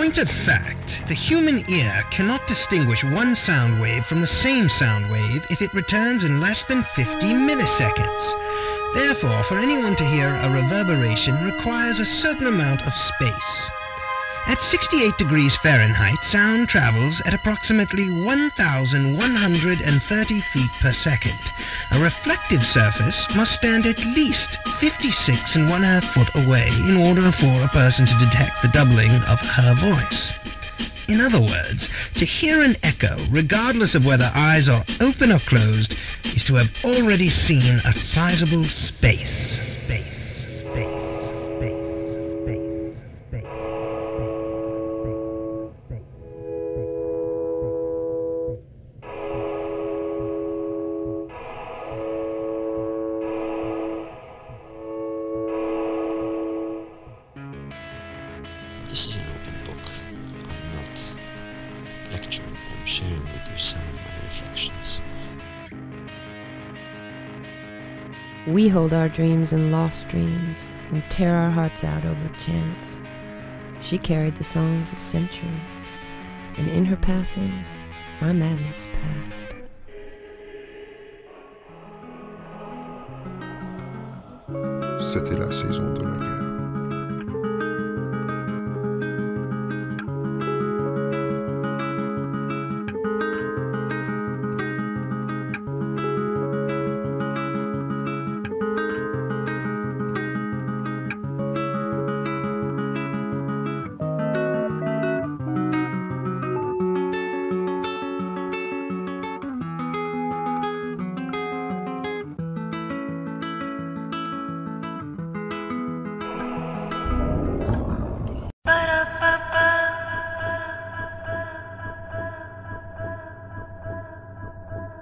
point of fact, the human ear cannot distinguish one sound wave from the same sound wave if it returns in less than 50 milliseconds. Therefore, for anyone to hear a reverberation requires a certain amount of space. At 68 degrees Fahrenheit, sound travels at approximately 1,130 feet per second. A reflective surface must stand at least 56½ foot away in order for a person to detect the doubling of her voice. In other words, to hear an echo, regardless of whether eyes are open or closed, is to have already seen a sizable space. This is an open book. I'm not lecturing, I'm sharing with you some of my reflections. We hold our dreams in lost dreams and tear our hearts out over chance. She carried the songs of centuries, and in her passing, my madness passed. C'était la saison de la guerre.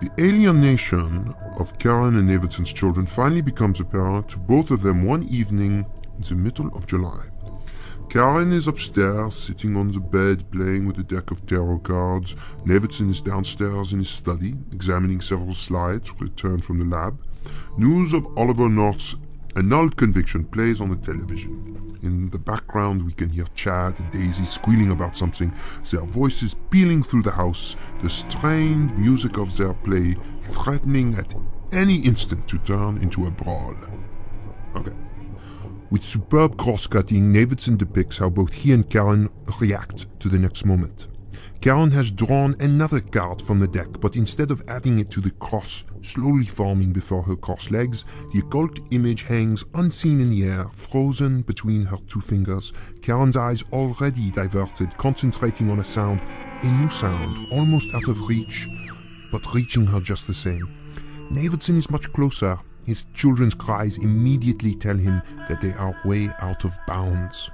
The alienation of Karen and Everton's children finally becomes apparent to both of them one evening in the middle of July. Karen is upstairs, sitting on the bed, playing with a deck of tarot cards. Everton is downstairs in his study, examining several slides returned from the lab. News of Oliver North's annulled conviction plays on the television. In the background, we can hear Chad and Daisy squealing about something, their voices pealing through the house, the strained music of their play threatening at any instant to turn into a brawl. Okay. With superb cross-cutting, Davidson depicts how both he and Karen react to the next moment. Karen has drawn another card from the deck, but instead of adding it to the cross slowly forming before her crossed legs, the occult image hangs unseen in the air, frozen between her two fingers, Karen's eyes already diverted, concentrating on a new sound, almost out of reach, but reaching her just the same. Davidson is much closer. His children's cries immediately tell him that they are way out of bounds.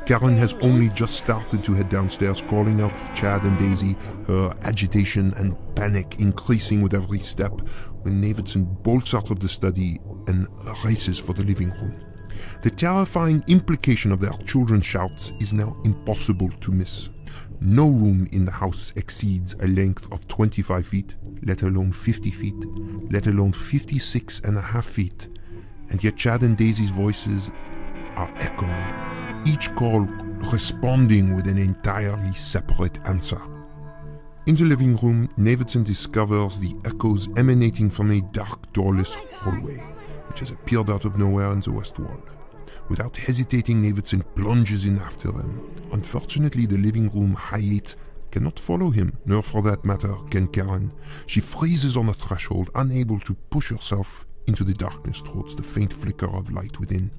Karen has only just started to head downstairs, calling out for Chad and Daisy, her agitation and panic increasing with every step, when Davidson bolts out of the study and races for the living room. The terrifying implication of their children's shouts is now impossible to miss. No room in the house exceeds a length of 25 feet, let alone 50 feet, let alone 56½ feet, and yet Chad and Daisy's voices are echoing, each call responding with an entirely separate answer. In the living room, Davidson discovers the echoes emanating from a dark, doorless hallway, which has appeared out of nowhere in the west wall. Without hesitating, Davidson plunges in after them. Unfortunately, the living room Hayate cannot follow him, nor for that matter can Karen. She freezes on the threshold, unable to push herself into the darkness towards the faint flicker of light within.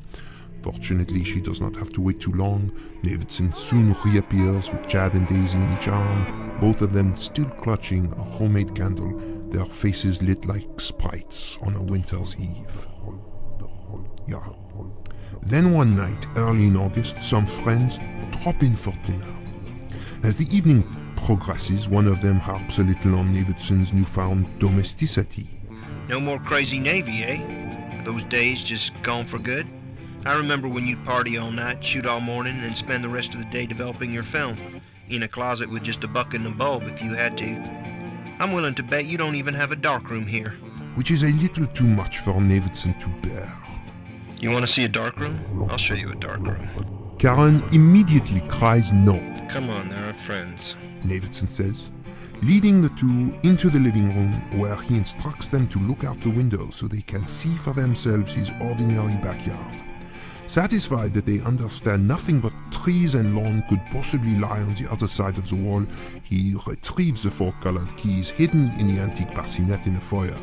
Fortunately, she does not have to wait too long. Davidson soon reappears with Chad and Daisy in each arm, both of them still clutching a homemade candle, their faces lit like sprites on a winter's eve. Yeah. Then one night, early in August, some friends drop in for dinner. As the evening progresses, one of them harps a little on Davidson's newfound domesticity. No more crazy Navy, eh? Are those days just gone for good? I remember when you'd party all night, shoot all morning, and then spend the rest of the day developing your film. In a closet with just a bucket and a bulb if you had to. I'm willing to bet you don't even have a darkroom here. Which is a little too much for Davidson to bear. You want to see a darkroom? I'll show you a darkroom. Karen immediately cries no. Come on, they're our friends. Navidson says, leading the two into the living room where he instructs them to look out the window so they can see for themselves his ordinary backyard. Satisfied that they understand nothing but trees and lawn could possibly lie on the other side of the wall, he retrieves the 4 colored keys hidden in the antique bassinet in the foyer.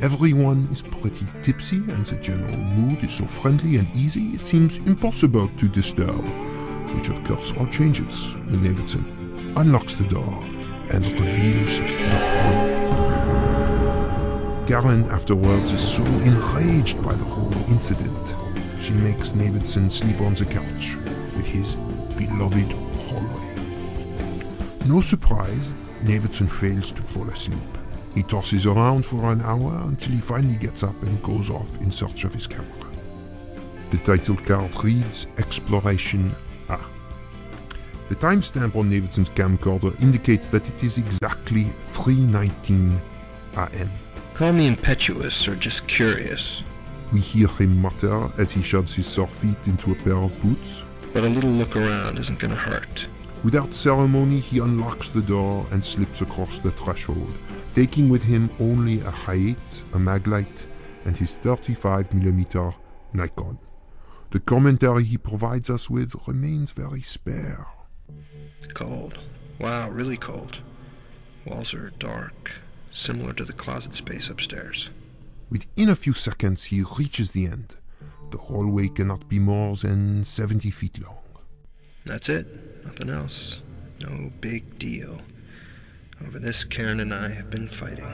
Everyone is pretty tipsy and the general mood is so friendly and easy it seems impossible to disturb, which of course all changes when Navidson unlocks the door and reveals the hallway. Karen afterwards is so enraged by the whole incident, she makes Navidson sleep on the couch with his beloved hallway. No surprise, Navidson fails to fall asleep. He tosses around for an hour until he finally gets up and goes off in search of his camera. The title card reads Exploration A. The timestamp on Navidson's camcorder indicates that it is exactly 3:19 a.m. Call me impetuous or just curious. We hear him mutter as he shoves his sore feet into a pair of boots. But a little look around isn't gonna hurt. Without ceremony, he unlocks the door and slips across the threshold, taking with him only a Hayate, a Maglite, and his 35mm Nikon. The commentary he provides us with remains very spare. Cold. Wow, really cold. Walls are dark, similar to the closet space upstairs. Within a few seconds, he reaches the end. The hallway cannot be more than 70 feet long. That's it. Nothing else. No big deal. Over this, Karen and I have been fighting.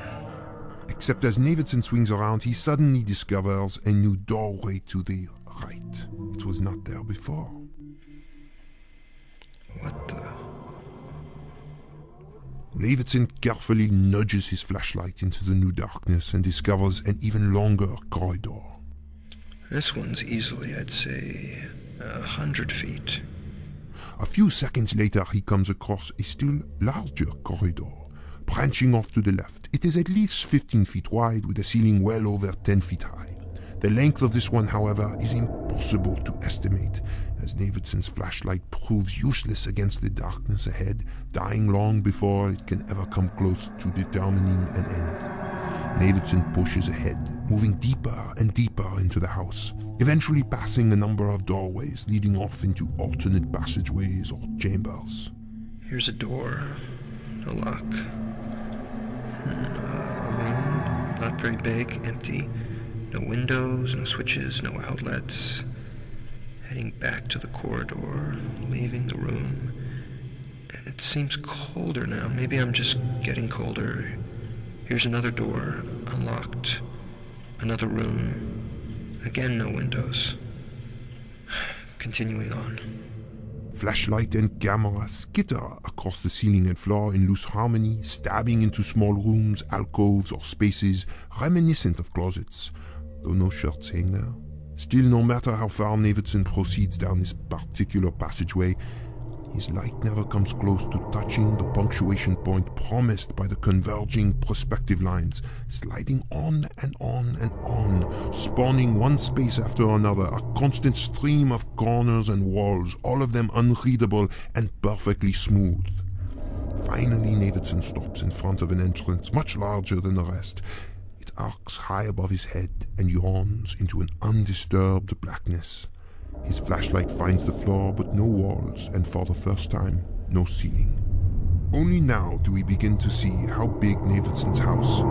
Except as Navidson swings around, he suddenly discovers a new doorway to the right. It was not there before. What the... Navidson carefully nudges his flashlight into the new darkness and discovers an even longer corridor. This one's easily, I'd say, 100 feet. A few seconds later, he comes across a still larger corridor, branching off to the left. It is at least 15 feet wide with a ceiling well over 10 feet high. The length of this one, however, is impossible to estimate, as Navidson's flashlight proves useless against the darkness ahead, dying long before it can ever come close to determining an end. Navidson pushes ahead, moving deeper and deeper into the house, eventually passing a number of doorways leading off into alternate passageways or chambers. Here's a door. No lock. A room, not very big, empty. No windows, no switches, no outlets. Heading back to the corridor, leaving the room. It seems colder now. Maybe I'm just getting colder. Here's another door, unlocked. Another room. Again, no windows. Continuing on. Flashlight and camera skitter across the ceiling and floor in loose harmony, stabbing into small rooms, alcoves, or spaces reminiscent of closets, though no shirts hang there. Still, no matter how far Navidson proceeds down this particular passageway, his light never comes close to touching the punctuation point promised by the converging perspective lines, sliding on and on and on, spawning one space after another, a constant stream of corners and walls, all of them unreadable and perfectly smooth. Finally, Navidson stops in front of an entrance much larger than the rest. It arcs high above his head and yawns into an undisturbed blackness. His flashlight finds the floor, but no walls, and for the first time, no ceiling. Only now do we begin to see how big Navidson's house